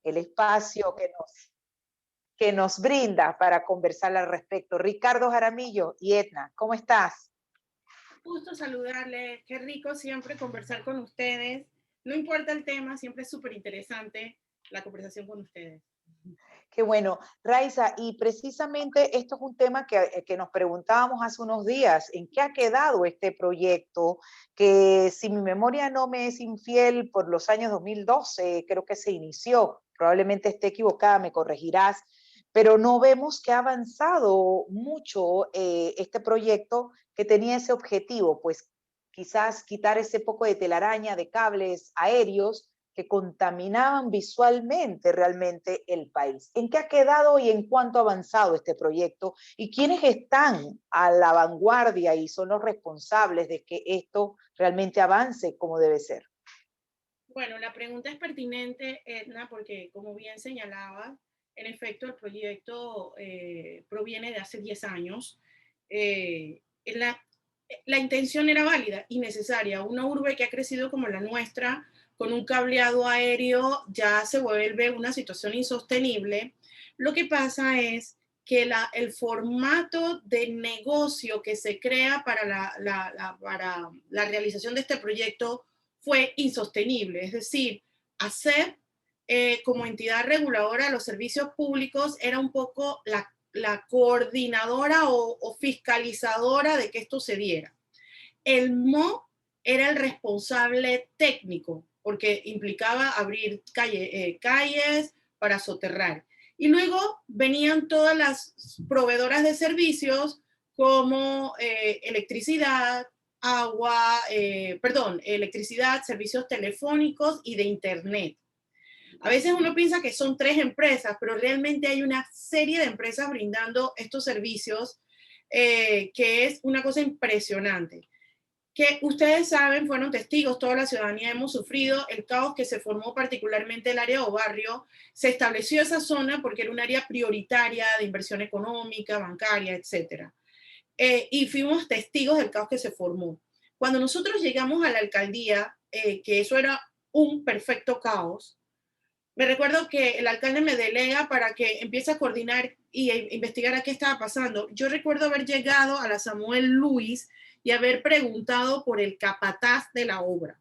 el espacio que nos brinda para conversar al respecto. Ricardo Jaramillo y Edna, ¿cómo estás? Gusto saludarles, qué rico siempre conversar con ustedes. No importa el tema, siempre es súper interesante la conversación con ustedes. Qué bueno. Raiza, y precisamente esto es un tema que nos preguntábamos hace unos días, ¿en qué ha quedado este proyecto? Que si mi memoria no me es infiel, por los años 2012 creo que se inició, probablemente esté equivocada, me corregirás, pero no vemos que ha avanzado mucho este proyecto que tenía ese objetivo, pues quizás quitar ese poco de telaraña de cables aéreos que contaminaban visualmente realmente el país. ¿En qué ha quedado y en cuánto ha avanzado este proyecto? ¿Y quiénes están a la vanguardia y son los responsables de que esto realmente avance como debe ser? Bueno, la pregunta es pertinente, Edna, porque como bien señalaba, en efecto el proyecto proviene de hace 10 años. La intención era válida y necesaria. Una urbe que ha crecido como la nuestra, con un cableado aéreo, ya se vuelve una situación insostenible. Lo que pasa es que el formato de negocio que se crea para para la realización de este proyecto fue insostenible. Es decir, hacer como entidad reguladora los servicios públicos era un poco la coordinadora o fiscalizadora de que esto se diera. El MO era el responsable técnico, porque implicaba abrir calles para soterrar. Y luego venían todas las proveedoras de servicios como electricidad, agua, electricidad, servicios telefónicos y de internet. A veces uno piensa que son 3 empresas, pero realmente hay una serie de empresas brindando estos servicios que es una cosa impresionante. Que ustedes saben, fueron testigos, toda la ciudadanía hemos sufrido el caos que se formó particularmente el área o barrio. Se estableció esa zona porque era un área prioritaria de inversión económica, bancaria, etcétera. Y fuimos testigos del caos que se formó. Cuando nosotros llegamos a la alcaldía, que eso era un perfecto caos, me recuerdo que el alcalde me delega para que empiece a coordinar y investigar a qué estaba pasando. Yo recuerdo haber llegado a la Samuel Luis y haber preguntado por el capataz de la obra.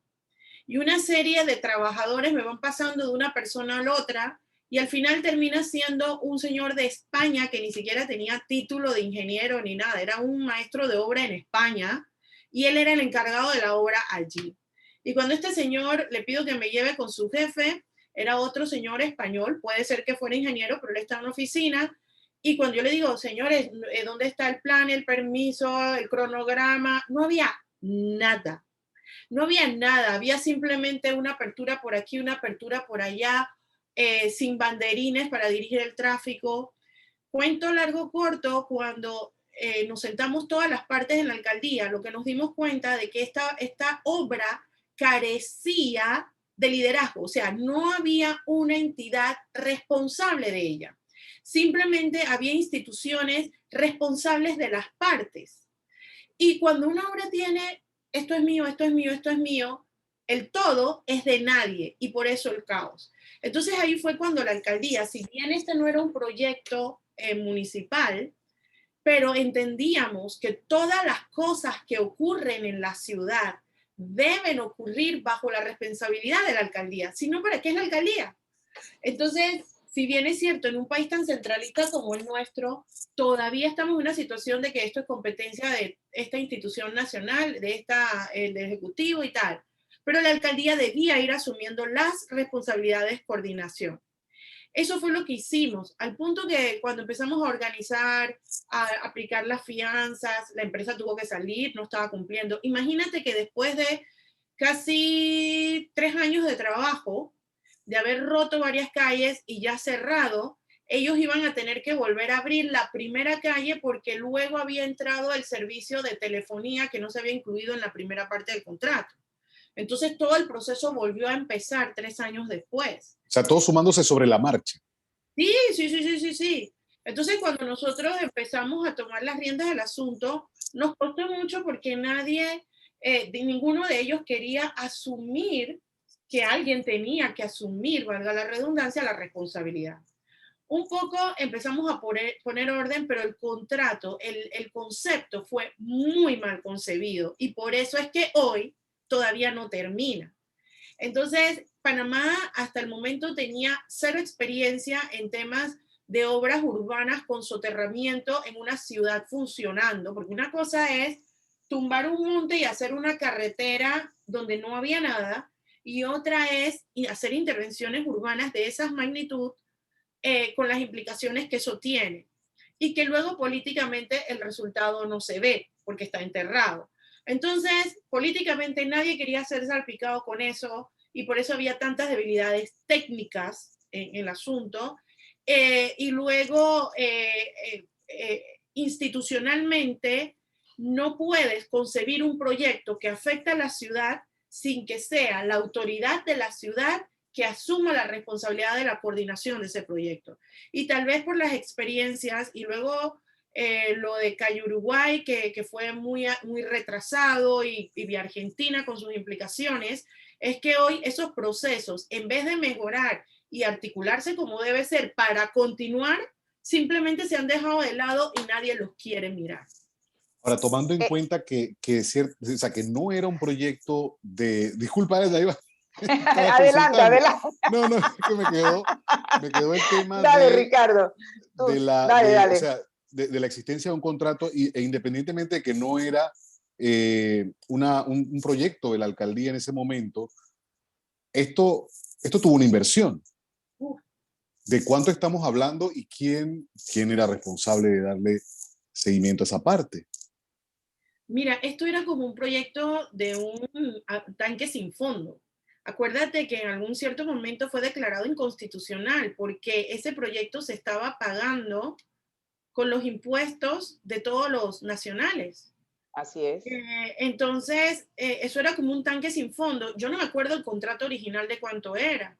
Y una serie de trabajadores me van pasando de una persona a la otra y al final termina siendo un señor de España que ni siquiera tenía título de ingeniero ni nada, era un maestro de obra en España y él era el encargado de la obra allí. Y cuando este señor le pido que me lleve con su jefe, era otro señor español, puede ser que fuera ingeniero, pero él está en la oficina. Y cuando yo le digo, señores, ¿dónde está el plan, el permiso, el cronograma? No había nada. No había nada, había simplemente una apertura por aquí, una apertura por allá, sin banderines para dirigir el tráfico. Cuento largo corto, cuando nos sentamos todas las partes en la alcaldía, lo que nos dimos cuenta de que esta obra carecía de liderazgo, o sea, no había una entidad responsable de ella. Simplemente había instituciones responsables de las partes. Y cuando una obra tiene esto es mío, esto es mío, esto es mío, el todo es de nadie y por eso el caos. Entonces ahí fue cuando la alcaldía, si bien este no era un proyecto municipal, pero entendíamos que todas las cosas que ocurren en la ciudad deben ocurrir bajo la responsabilidad de la alcaldía. Si no, ¿para qué es la alcaldía? Entonces, si bien es cierto, en un país tan centralista como el nuestro, todavía estamos en una situación de que esto es competencia de esta institución nacional, del Ejecutivo y tal. Pero la alcaldía debía ir asumiendo las responsabilidades de coordinación. Eso fue lo que hicimos, al punto que cuando empezamos a organizar, a aplicar las fianzas, la empresa tuvo que salir, no estaba cumpliendo. Imagínate que después de casi 3 años de trabajo, de haber roto varias calles y ya cerrado, ellos iban a tener que volver a abrir la primera calle porque luego había entrado el servicio de telefonía que no se había incluido en la primera parte del contrato. Entonces todo el proceso volvió a empezar 3 años después. O sea, todo sumándose sobre la marcha. Sí, sí, sí, sí, sí, sí. Entonces, cuando nosotros empezamos a tomar las riendas del asunto, nos costó mucho porque ninguno de ellos quería asumir que alguien tenía que asumir, valga la redundancia, la responsabilidad. Un poco empezamos a poner orden, pero el contrato, el concepto fue muy mal concebido y por eso es que hoy todavía no termina. Entonces, Panamá hasta el momento tenía cero experiencia en temas de obras urbanas con soterramiento en una ciudad funcionando, porque una cosa es tumbar un monte y hacer una carretera donde no había nada, y otra es hacer intervenciones urbanas de esa magnitud con las implicaciones que eso tiene, y que luego políticamente el resultado no se ve porque está enterrado. Entonces, políticamente nadie quería ser salpicado con eso y por eso había tantas debilidades técnicas en el asunto. Y luego, institucionalmente, no puedes concebir un proyecto que afecta a la ciudad sin que sea la autoridad de la ciudad que asuma la responsabilidad de la coordinación de ese proyecto. Y tal vez por las experiencias y luego lo de Calle Uruguay, que fue muy retrasado, y Vía Argentina con sus implicaciones, es que hoy esos procesos, en vez de mejorar y articularse como debe ser para continuar, simplemente se han dejado de lado y nadie los quiere mirar. Ahora, tomando en cuenta que o sea, que no era un proyecto de... Disculpa, iba, estaba Adelante, consultando. adelante. No, es que me quedó el tema Dale, Ricardo. o Dale. sea, de la existencia de un contrato e independientemente de que no era un proyecto de la alcaldía en ese momento, esto tuvo una inversión. ¿De cuánto estamos hablando y quién era responsable de darle seguimiento a esa parte? Mira, esto era como un proyecto de un tanque sin fondo. Acuérdate que en algún cierto momento fue declarado inconstitucional porque ese proyecto se estaba pagando con los impuestos de todos los nacionales. Así es. Entonces, eso era como un tanque sin fondo. Yo no me acuerdo el contrato original de cuánto era,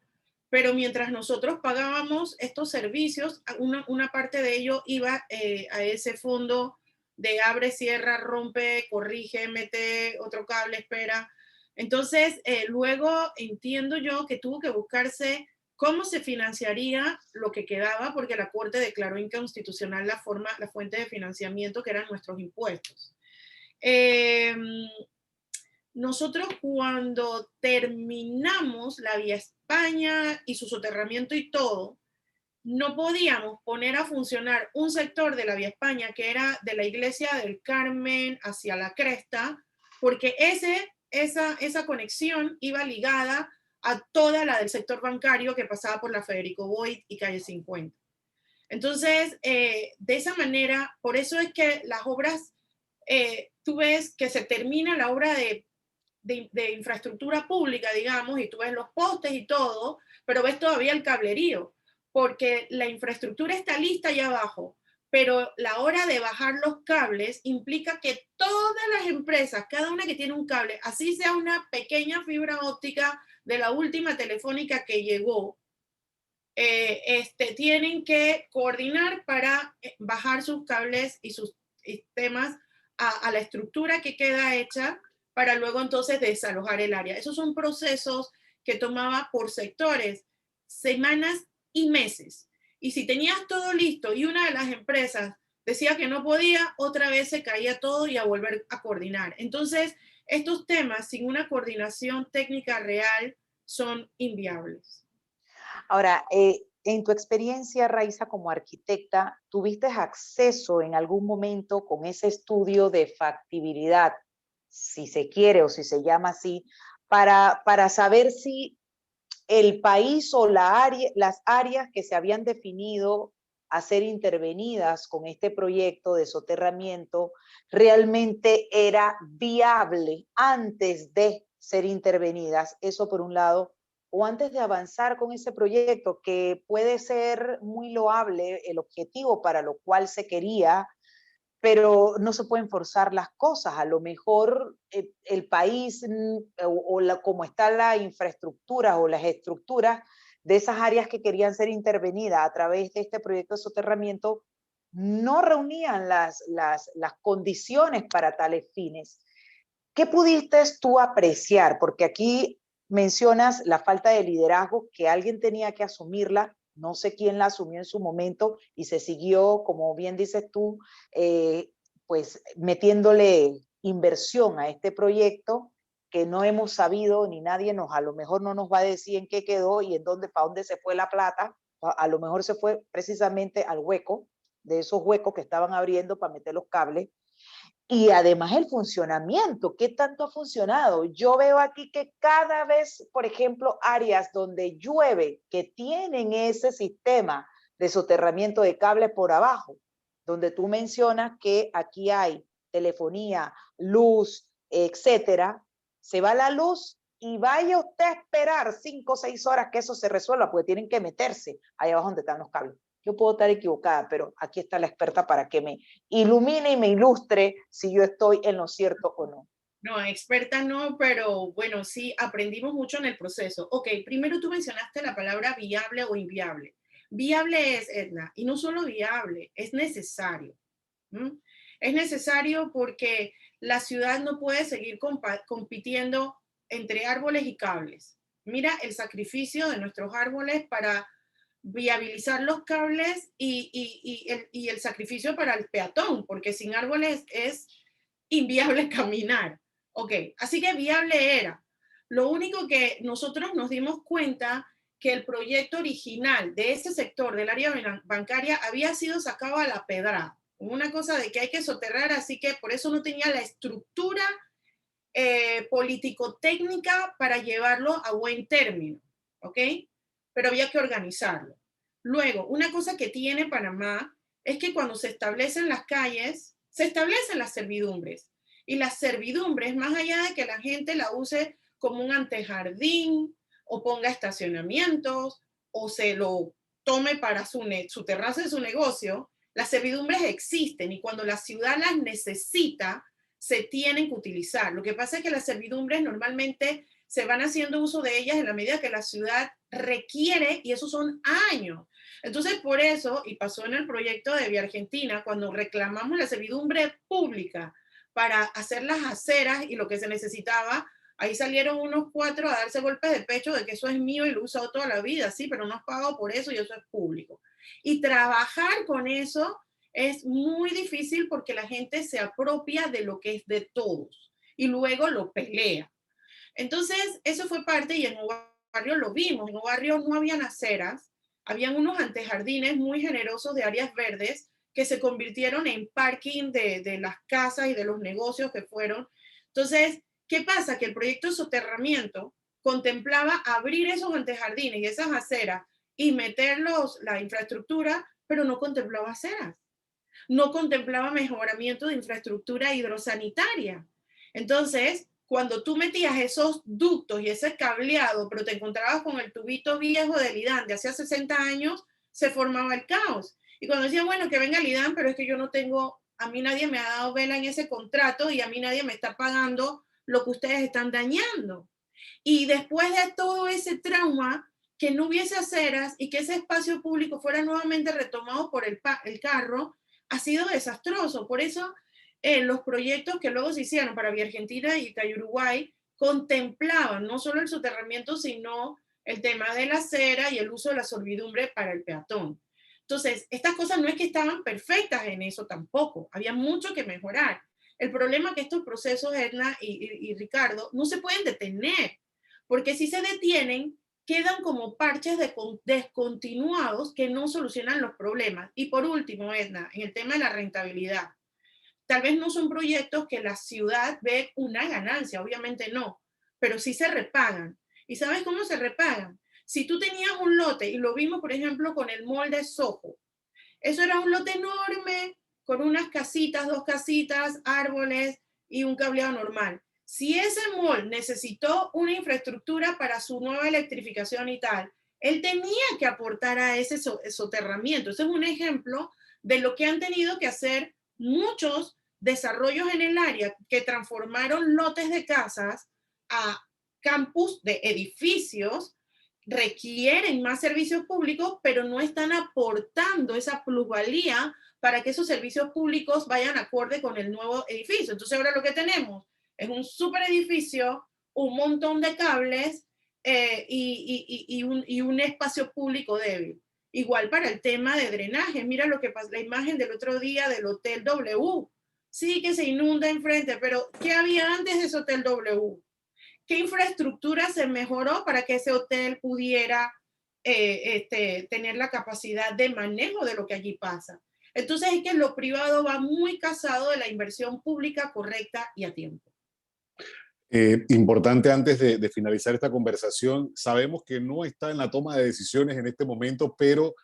pero mientras nosotros pagábamos estos servicios, una parte de ello iba a ese fondo de abre, cierra, rompe, corrige, mete otro cable, espera. Entonces, luego entiendo yo que tuvo que buscarse cómo se financiaría lo que quedaba, porque la Corte declaró inconstitucional la fuente de financiamiento que eran nuestros impuestos. Nosotros cuando terminamos la Vía España y su soterramiento y todo, no podíamos poner a funcionar un sector de la Vía España que era de la Iglesia del Carmen hacia la Cresta, porque esa conexión iba ligada a toda la del sector bancario que pasaba por la Federico Boyd y calle 50. Entonces, de esa manera, por eso es que las obras, tú ves que se termina la obra de infraestructura pública, digamos, y tú ves los postes y todo, pero ves todavía el cablerío, porque la infraestructura está lista allá abajo, pero la hora de bajar los cables implica que todas las empresas, cada una que tiene un cable, así sea una pequeña fibra óptica de la última telefónica que llegó, tienen que coordinar para bajar sus cables y sus sistemas a la estructura que queda hecha para luego entonces desalojar el área. Esos son procesos que tomaba por sectores semanas y meses. Y si tenías todo listo y una de las empresas decía que no podía, otra vez se caía todo y a volver a coordinar. Entonces, estos temas sin una coordinación técnica real son inviables. Ahora, en tu experiencia, Raiza, como arquitecta, ¿tuviste acceso en algún momento con ese estudio de factibilidad, si se quiere o si se llama así, para saber si el país o las áreas que se habían definido a ser intervenidas con este proyecto de soterramiento realmente era viable antes de ser intervenidas? Eso por un lado. O antes de avanzar con ese proyecto, que puede ser muy loable el objetivo para lo cual se quería, pero no se pueden forzar las cosas. A lo mejor el país como está la infraestructura o las estructuras de esas áreas que querían ser intervenidas a través de este proyecto de soterramiento no reunían las condiciones para tales fines. ¿Qué pudiste tú apreciar? Porque aquí mencionas la falta de liderazgo, que alguien tenía que asumirla, no sé quién la asumió en su momento y se siguió, como bien dices tú, pues metiéndole inversión a este proyecto que no hemos sabido, ni nadie a lo mejor no nos va a decir en qué quedó y en dónde, para dónde se fue la plata. A lo mejor se fue precisamente al hueco, de esos huecos que estaban abriendo para meter los cables. Y además el funcionamiento, ¿qué tanto ha funcionado? Yo veo aquí que cada vez, por ejemplo, áreas donde llueve, que tienen ese sistema de soterramiento de cables por abajo, donde tú mencionas que aquí hay telefonía, luz, etcétera, se va la luz y vaya usted a esperar 5 o 6 horas que eso se resuelva, porque tienen que meterse ahí abajo donde están los cables. Yo puedo estar equivocada, pero aquí está la experta para que me ilumine y me ilustre si yo estoy en lo cierto o no. No, experta no, pero bueno, sí, aprendimos mucho en el proceso. Ok, primero tú mencionaste la palabra viable o inviable. Viable es, Edna, y no solo viable, es necesario. ¿Mm? Es necesario porque la ciudad no puede seguir compitiendo entre árboles y cables. Mira el sacrificio de nuestros árboles para viabilizar los cables y el sacrificio para el peatón, porque sin árboles es inviable caminar. Ok, así que viable era. Lo único que nosotros nos dimos cuenta que el proyecto original de ese sector del área bancaria había sido sacado a la pedrada. Una cosa de que hay que soterrar, así que por eso no tenía la estructura político-técnica para llevarlo a buen término, ¿ok? Pero había que organizarlo. Luego, una cosa que tiene Panamá es que cuando se establecen las calles, se establecen las servidumbres. Y las servidumbres, más allá de que la gente la use como un antejardín o ponga estacionamientos o se lo tome para su terraza de su negocio, las servidumbres existen y cuando la ciudad las necesita, se tienen que utilizar. Lo que pasa es que las servidumbres normalmente se van haciendo uso de ellas en la medida que la ciudad requiere y esos son años. Entonces, por eso, y pasó en el proyecto de Vía Argentina, cuando reclamamos la servidumbre pública para hacer las aceras y lo que se necesitaba, ahí salieron unos 4 a darse golpes de pecho de que eso es mío y lo he usado toda la vida, sí, pero no has pagado por eso y eso es público. Y trabajar con eso es muy difícil porque la gente se apropia de lo que es de todos y luego lo pelea. Entonces, eso fue parte y en Nuevo Barrio lo vimos. En Nuevo Barrio no habían aceras, habían unos antejardines muy generosos de áreas verdes que se convirtieron en parking de las casas y de los negocios que fueron. Entonces, ¿qué pasa? Que el proyecto de soterramiento contemplaba abrir esos antejardines y esas aceras y meterlos, la infraestructura, pero no contemplaba aceras. No contemplaba mejoramiento de infraestructura hidrosanitaria. Entonces, cuando tú metías esos ductos y ese cableado, pero te encontrabas con el tubito viejo del IDAN de hace 60 años, se formaba el caos. Y cuando decían, bueno, que venga el IDAN, pero es que yo no tengo, a mí nadie me ha dado vela en ese contrato y a mí nadie me está pagando lo que ustedes están dañando. Y después de todo ese trauma, que no hubiese aceras y que ese espacio público fuera nuevamente retomado por el carro, ha sido desastroso. Por eso los proyectos que luego se hicieron para Vía Argentina y Uruguay contemplaban no solo el soterramiento, sino el tema de la acera y el uso de la servidumbre para el peatón. Entonces, estas cosas no es que estaban perfectas en eso tampoco, había mucho que mejorar. El problema es que estos procesos, Edna y Ricardo, no se pueden detener, porque si se detienen, quedan como parches descontinuados que no solucionan los problemas. Y por último, Edna, en el tema de la rentabilidad, tal vez no son proyectos que la ciudad ve una ganancia, obviamente no, pero sí se repagan. ¿Y sabes cómo se repagan? Si tú tenías un lote, y lo vimos, por ejemplo, con el mall de Soho, eso era un lote enorme, con unas casitas, 2 casitas, árboles y un cableado normal. Si ese mall necesitó una infraestructura para su nueva electrificación y tal, él tenía que aportar a ese soterramiento. Ese es un ejemplo de lo que han tenido que hacer muchos desarrollos en el área que transformaron lotes de casas a campus de edificios, requieren más servicios públicos, pero no están aportando esa plusvalía para que esos servicios públicos vayan acorde con el nuevo edificio. Entonces ahora lo que tenemos es un super edificio, un montón de cables y un espacio público débil. Igual para el tema de drenaje. Mira lo que pasa, la imagen del otro día del Hotel W. Sí que se inunda enfrente, pero ¿qué había antes de ese Hotel W? ¿Qué infraestructura se mejoró para que ese hotel pudiera tener la capacidad de manejo de lo que allí pasa? Entonces es que lo privado va muy casado de la inversión pública correcta y a tiempo. Importante antes de finalizar esta conversación, sabemos que no está en la toma de decisiones en este momento, pero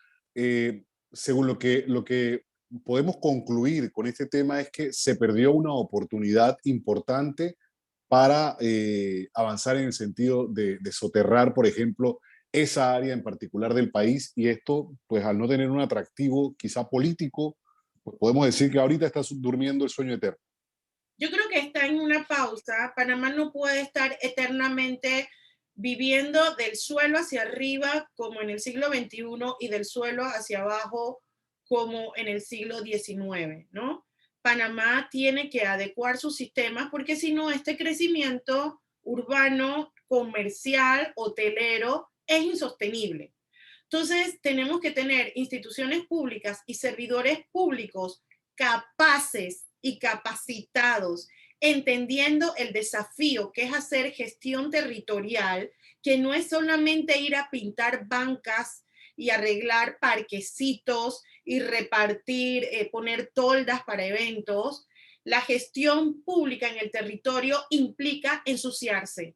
según lo que podemos concluir con este tema es que se perdió una oportunidad importante para avanzar en el sentido de soterrar, por ejemplo, esa área en particular del país, y esto, pues al no tener un atractivo quizá político, pues podemos decir que ahorita está durmiendo el sueño eterno. Yo creo que está en una pausa. Panamá no puede estar eternamente viviendo del suelo hacia arriba como en el siglo XXI y del suelo hacia abajo como en el siglo XIX, ¿no? Panamá tiene que adecuar sus sistemas porque si no, este crecimiento urbano, comercial, hotelero es insostenible. Entonces, tenemos que tener instituciones públicas y servidores públicos capaces y capacitados, entendiendo el desafío que es hacer gestión territorial, que no es solamente ir a pintar bancas y arreglar parquecitos y repartir, poner toldas para eventos. La gestión pública en el territorio implica ensuciarse,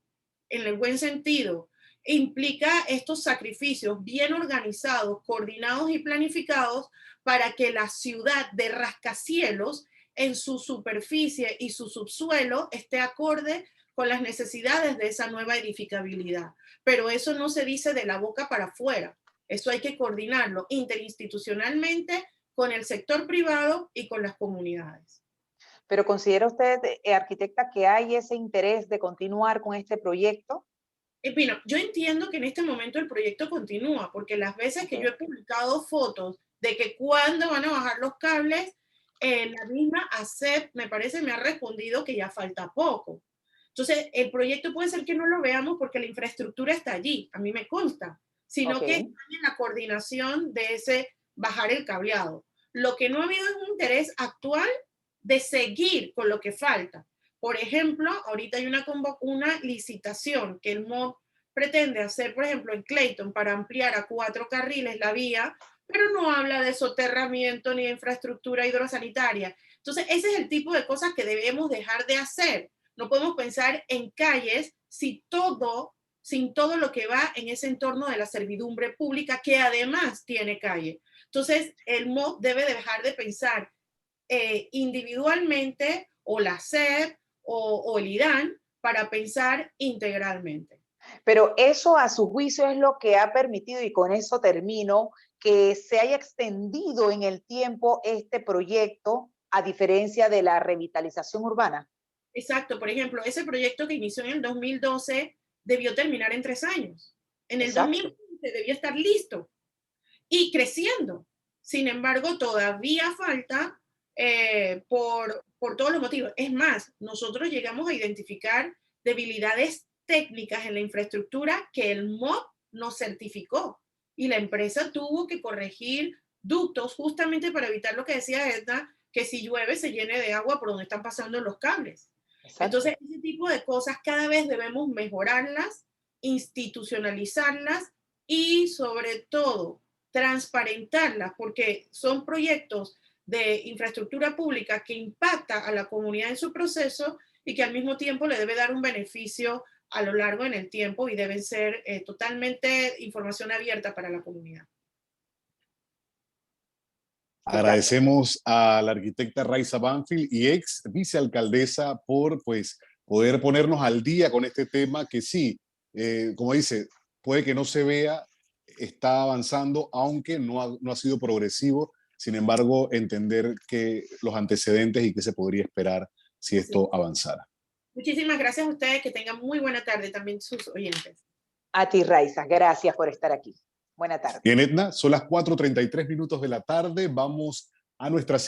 en el buen sentido. Implica estos sacrificios bien organizados, coordinados y planificados para que la ciudad de rascacielos en su superficie y su subsuelo esté acorde con las necesidades de esa nueva edificabilidad. Pero eso no se dice de la boca para afuera. Eso hay que coordinarlo interinstitucionalmente con el sector privado y con las comunidades. Pero ¿considera usted, arquitecta, que hay ese interés de continuar con este proyecto? Bueno, yo entiendo que en este momento el proyecto continúa, porque las veces que yo he publicado fotos de que cuándo van a bajar los cables, la misma ASEP, me parece, me ha respondido que ya falta poco. Entonces, el proyecto puede ser que no lo veamos porque la infraestructura está allí, a mí me consta, sino que está en la coordinación de ese bajar el cableado. Lo que no ha habido es un interés actual de seguir con lo que falta. Por ejemplo, ahorita hay una licitación que el MOB pretende hacer, por ejemplo, en Clayton para ampliar a 4 carriles la vía, pero no habla de soterramiento ni de infraestructura hidrosanitaria. Entonces, ese es el tipo de cosas que debemos dejar de hacer. No podemos pensar en calles sin todo lo que va en ese entorno de la servidumbre pública, que además tiene calle. Entonces, el MOB debe dejar de pensar individualmente, o la SEP, o el IDAN, para pensar integralmente. Pero eso, a su juicio, es lo que ha permitido, y con eso termino, que se haya extendido en el tiempo este proyecto, a diferencia de la revitalización urbana. Exacto. Por ejemplo, ese proyecto que inició en el 2012 debió terminar en 3 años. En el 2015 debió estar listo y creciendo. Sin embargo, todavía falta por todos los motivos. Es más, nosotros llegamos a identificar debilidades técnicas en la infraestructura que el MOB nos certificó y la empresa tuvo que corregir ductos justamente para evitar lo que decía Edna, que si llueve se llene de agua por donde están pasando los cables. Exacto. Entonces, ese tipo de cosas cada vez debemos mejorarlas, institucionalizarlas y sobre todo transparentarlas, porque son proyectos de infraestructura pública que impacta a la comunidad en su proceso y que al mismo tiempo le debe dar un beneficio a lo largo en el tiempo y deben ser totalmente información abierta para la comunidad. Agradecemos a la arquitecta Raiza Banfield y ex vicealcaldesa por poder ponernos al día con este tema que sí, como dice, puede que no se vea, está avanzando, aunque no ha sido progresivo. Sin embargo, entender que los antecedentes y qué se podría esperar si esto avanzara. Muchísimas gracias a ustedes, que tengan muy buena tarde también sus oyentes. A ti, Raiza, gracias por estar aquí. Buena tarde. Bien, Edna, son las 4:33 de la tarde. Vamos a nuestra